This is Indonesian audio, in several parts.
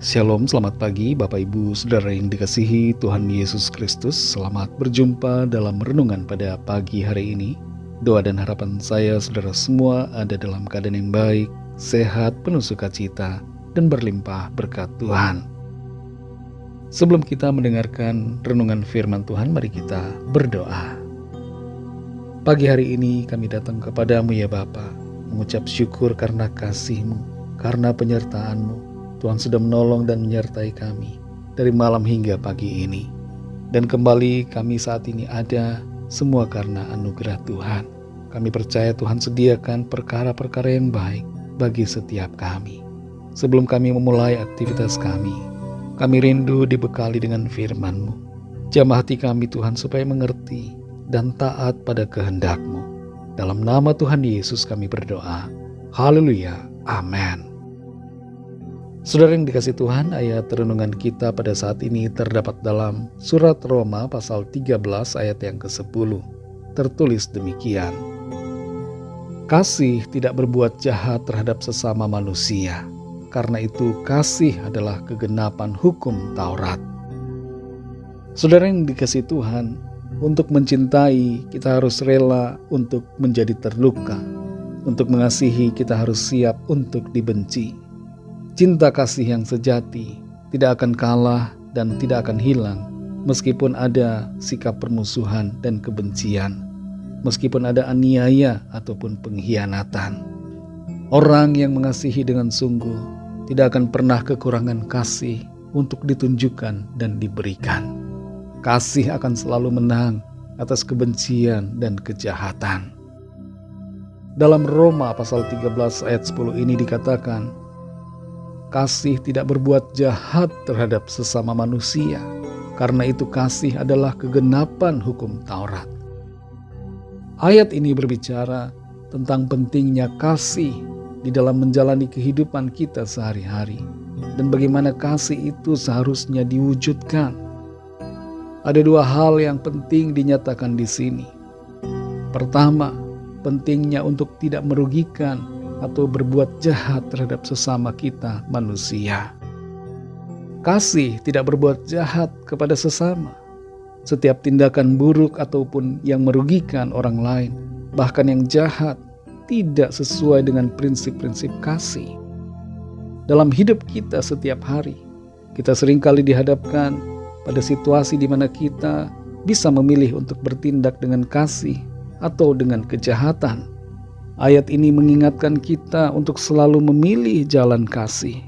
Shalom, selamat pagi Bapak Ibu Saudara yang dikasihi Tuhan Yesus Kristus. Selamat berjumpa dalam renungan pada pagi hari ini. Doa dan harapan saya saudara semua ada dalam keadaan yang baik, sehat, penuh sukacita, dan berlimpah berkat Tuhan. Sebelum kita mendengarkan renungan firman Tuhan, mari kita berdoa. Pagi hari ini kami datang kepadamu ya Bapa, mengucap syukur karena kasih-Mu, karena penyertaan-Mu. Tuhan sudah menolong dan menyertai kami dari malam hingga pagi ini. Dan kembali kami saat ini ada semua karena anugerah Tuhan. Kami percaya Tuhan sediakan perkara-perkara yang baik bagi setiap kami. Sebelum kami memulai aktivitas kami rindu dibekali dengan firman-Mu. Jamah hati kami Tuhan supaya mengerti dan taat pada kehendak-Mu. Dalam nama Tuhan Yesus kami berdoa. Haleluya. Amin. Saudara yang dikasih Tuhan, ayat renungan kita pada saat ini terdapat dalam surat Roma pasal 13 ayat yang ke-10. Tertulis demikian. Kasih tidak berbuat jahat terhadap sesama manusia, karena itu kasih adalah kegenapan hukum Taurat. Saudara yang dikasih Tuhan, untuk mencintai kita harus rela untuk menjadi terluka. Untuk mengasihi kita harus siap untuk dibenci. Cinta kasih yang sejati tidak akan kalah dan tidak akan hilang meskipun ada sikap permusuhan dan kebencian, meskipun ada aniaya ataupun pengkhianatan. Orang yang mengasihi dengan sungguh tidak akan pernah kekurangan kasih untuk ditunjukkan dan diberikan. Kasih akan selalu menang atas kebencian dan kejahatan. Dalam Roma pasal 13 ayat 10 ini dikatakan, kasih tidak berbuat jahat terhadap sesama manusia, karena itu kasih adalah kegenapan hukum Taurat. Ayat ini berbicara tentang pentingnya kasih di dalam menjalani kehidupan kita sehari-hari, dan bagaimana kasih itu seharusnya diwujudkan. Ada dua hal yang penting dinyatakan di sini. Pertama, pentingnya untuk tidak merugikan atau berbuat jahat terhadap sesama kita manusia. Kasih tidak berbuat jahat kepada sesama. Setiap tindakan buruk ataupun yang merugikan orang lain, bahkan yang jahat, tidak sesuai dengan prinsip-prinsip kasih. Dalam hidup kita setiap hari, kita seringkali dihadapkan pada situasi di mana kita bisa memilih untuk bertindak dengan kasih atau dengan kejahatan. Ayat ini mengingatkan kita untuk selalu memilih jalan kasih,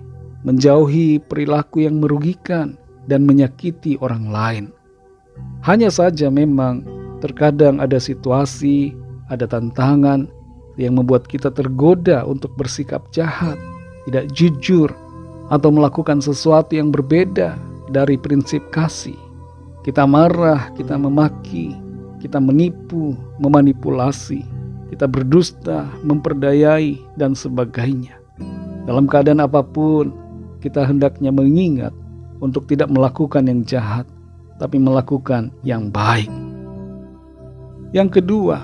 menjauhi perilaku yang merugikan dan menyakiti orang lain. Hanya saja memang terkadang ada situasi, ada tantangan yang membuat kita tergoda untuk bersikap jahat, tidak jujur, atau melakukan sesuatu yang berbeda dari prinsip kasih. Kita marah, kita memaki, kita menipu, memanipulasi, kita berdusta, memperdayai, dan sebagainya. Dalam keadaan apapun, kita hendaknya mengingat untuk tidak melakukan yang jahat, tapi melakukan yang baik. Yang kedua,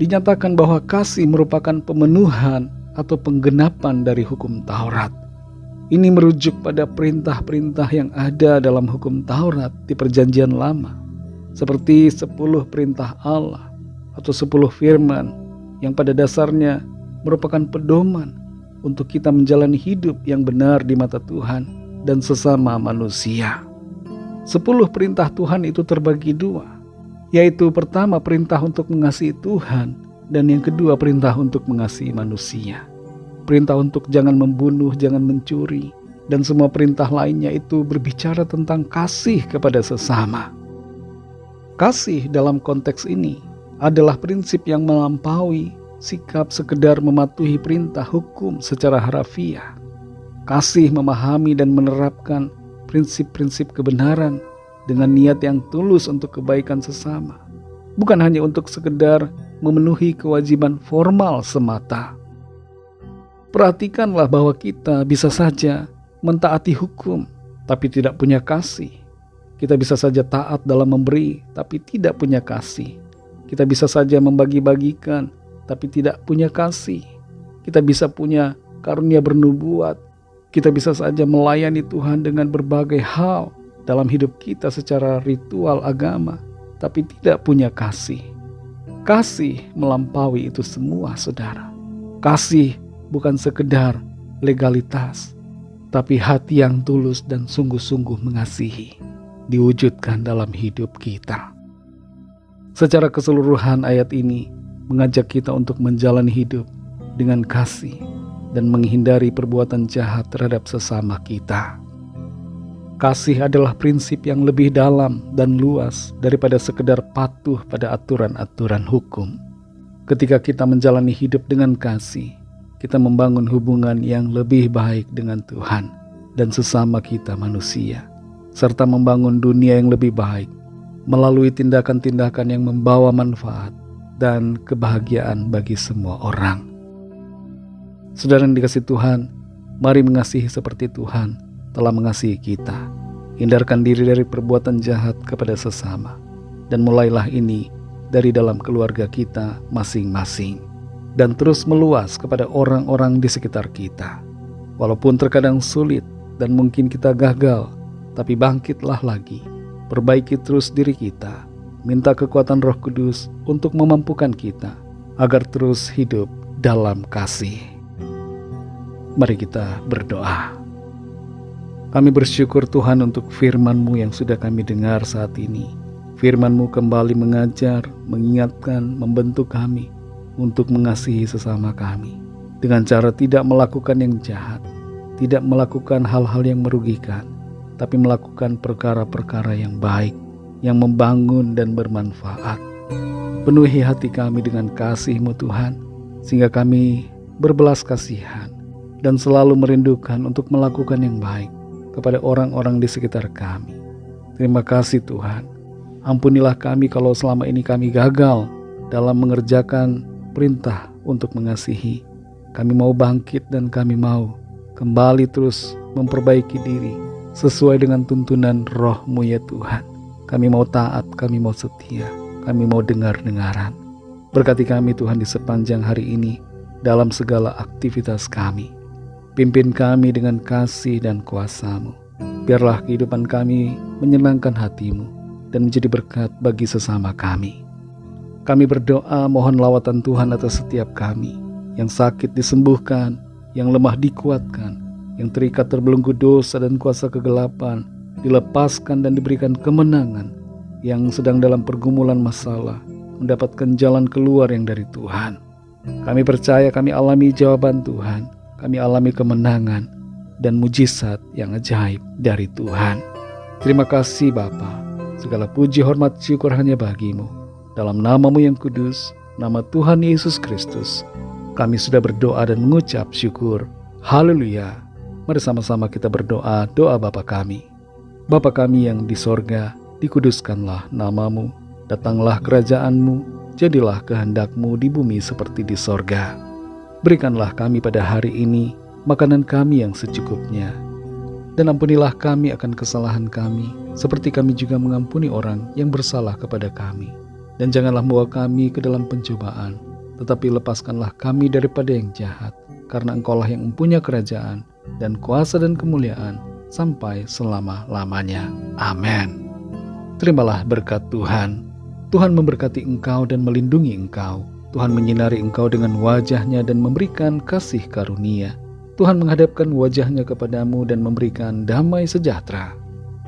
dinyatakan bahwa kasih merupakan pemenuhan atau penggenapan dari hukum Taurat. Ini merujuk pada perintah-perintah yang ada dalam hukum Taurat di Perjanjian Lama, seperti 10 perintah Allah atau 10 firman yang pada dasarnya merupakan pedoman untuk kita menjalani hidup yang benar di mata Tuhan dan sesama manusia. 10 perintah Tuhan itu terbagi dua, yaitu pertama perintah untuk mengasihi Tuhan dan yang kedua perintah untuk mengasihi manusia. Perintah untuk jangan membunuh, jangan mencuri, dan semua perintah lainnya itu berbicara tentang kasih kepada sesama. Kasih dalam konteks ini adalah prinsip yang melampaui sikap sekedar mematuhi perintah hukum secara harafiah. Kasih memahami dan menerapkan prinsip-prinsip kebenaran dengan niat yang tulus untuk kebaikan sesama, bukan hanya untuk sekedar memenuhi kewajiban formal semata. Perhatikanlah bahwa kita bisa saja mentaati hukum tapi tidak punya kasih. Kita bisa saja taat dalam memberi tapi tidak punya kasih. Kita bisa saja membagi-bagikan tapi tidak punya kasih. Kita bisa punya karunia bernubuat Kita bisa saja melayani Tuhan dengan berbagai hal dalam hidup kita secara ritual agama, tapi tidak punya kasih. Kasih melampaui itu semua, saudara. Kasih bukan sekedar legalitas, tapi hati yang tulus dan sungguh-sungguh mengasihi diwujudkan dalam hidup kita. Secara keseluruhan ayat ini mengajak kita untuk menjalani hidup dengan kasih dan menghindari perbuatan jahat terhadap sesama kita. Kasih adalah prinsip yang lebih dalam dan luas daripada sekedar patuh pada aturan-aturan hukum. Ketika kita menjalani hidup dengan kasih, kita membangun hubungan yang lebih baik dengan Tuhan dan sesama kita manusia, serta membangun dunia yang lebih baik melalui tindakan-tindakan yang membawa manfaat dan kebahagiaan bagi semua orang. Saudara yang dikasihi Tuhan, mari mengasihi seperti Tuhan telah mengasihi kita. Hindarkan diri dari perbuatan jahat kepada sesama, dan mulailah ini dari dalam keluarga kita masing-masing, dan terus meluas kepada orang-orang di sekitar kita. Walaupun terkadang sulit dan mungkin kita gagal, tapi bangkitlah lagi, perbaiki terus diri kita, minta kekuatan Roh Kudus untuk memampukan kita agar terus hidup dalam kasih. Mari kita berdoa. Kami bersyukur Tuhan untuk firman-Mu yang sudah kami dengar saat ini. Firman-Mu kembali mengajar, mengingatkan, membentuk kami untuk mengasihi sesama kami dengan cara tidak melakukan yang jahat, tidak melakukan hal-hal yang merugikan, tapi melakukan perkara-perkara yang baik, yang membangun dan bermanfaat. Penuhi hati kami dengan kasih-Mu Tuhan, sehingga kami berbelas kasihan dan selalu merindukan untuk melakukan yang baik kepada orang-orang di sekitar kami. Terima kasih Tuhan. Ampunilah kami kalau selama ini kami gagal dalam mengerjakan perintah untuk mengasihi. Kami mau bangkit dan kami mau kembali terus memperbaiki diri sesuai dengan tuntunan Roh-Mu ya Tuhan. Kami mau taat, kami mau setia, kami mau dengar-dengaran. Berkati kami Tuhan di sepanjang hari ini dalam segala aktivitas kami. Pimpin kami dengan kasih dan kuasa-Mu. Biarlah kehidupan kami menyenangkan hati-Mu dan menjadi berkat bagi sesama kami. Kami berdoa mohon lawatan Tuhan atas setiap kami, yang sakit disembuhkan, yang lemah dikuatkan, yang terikat terbelenggu dosa dan kuasa kegelapan dilepaskan dan diberikan kemenangan, yang sedang dalam pergumulan masalah mendapatkan jalan keluar yang dari Tuhan. Kami percaya kami alami jawaban Tuhan, kami alami kemenangan dan mujizat yang ajaib dari Tuhan. Terima kasih Bapa. Segala puji, hormat, syukur hanya bagi-Mu. Dalam nama-Mu yang kudus, nama Tuhan Yesus Kristus, kami sudah berdoa dan mengucap syukur. Haleluya. Mari sama-sama kita berdoa doa Bapa kami. Bapa kami yang di sorga, dikuduskanlah nama-Mu. Datanglah kerajaan-Mu, jadilah kehendak-Mu di bumi seperti di sorga. Berikanlah kami pada hari ini makanan kami yang secukupnya. Dan ampunilah kami akan kesalahan kami, seperti kami juga mengampuni orang yang bersalah kepada kami. Dan janganlah membawa kami ke dalam pencobaan, tetapi lepaskanlah kami daripada yang jahat, karena Engkau-lah yang mempunyai kerajaan dan kuasa dan kemuliaan sampai selama-lamanya. Amin. Terimalah berkat Tuhan. Tuhan memberkati engkau dan melindungi engkau. Tuhan menyinari engkau dengan wajah-Nya dan memberikan kasih karunia. Tuhan menghadapkan wajah-Nya kepadamu dan memberikan damai sejahtera.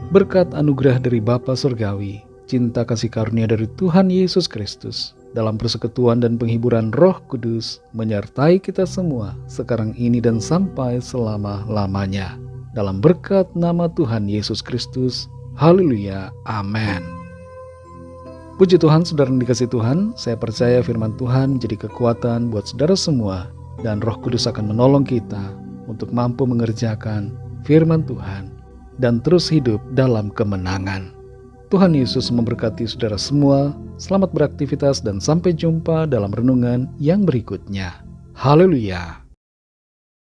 Berkat anugerah dari Bapa Surgawi, cinta kasih karunia dari Tuhan Yesus Kristus, dalam persekutuan dan penghiburan Roh Kudus, menyertai kita semua sekarang ini dan sampai selama-lamanya. Dalam berkat nama Tuhan Yesus Kristus. Haleluya. Amin. Puji Tuhan, saudara yang dikasihi Tuhan, saya percaya firman Tuhan menjadi kekuatan buat saudara semua, dan Roh Kudus akan menolong kita untuk mampu mengerjakan firman Tuhan dan terus hidup dalam kemenangan. Tuhan Yesus memberkati saudara semua. Selamat beraktivitas dan sampai jumpa dalam renungan yang berikutnya. Haleluya.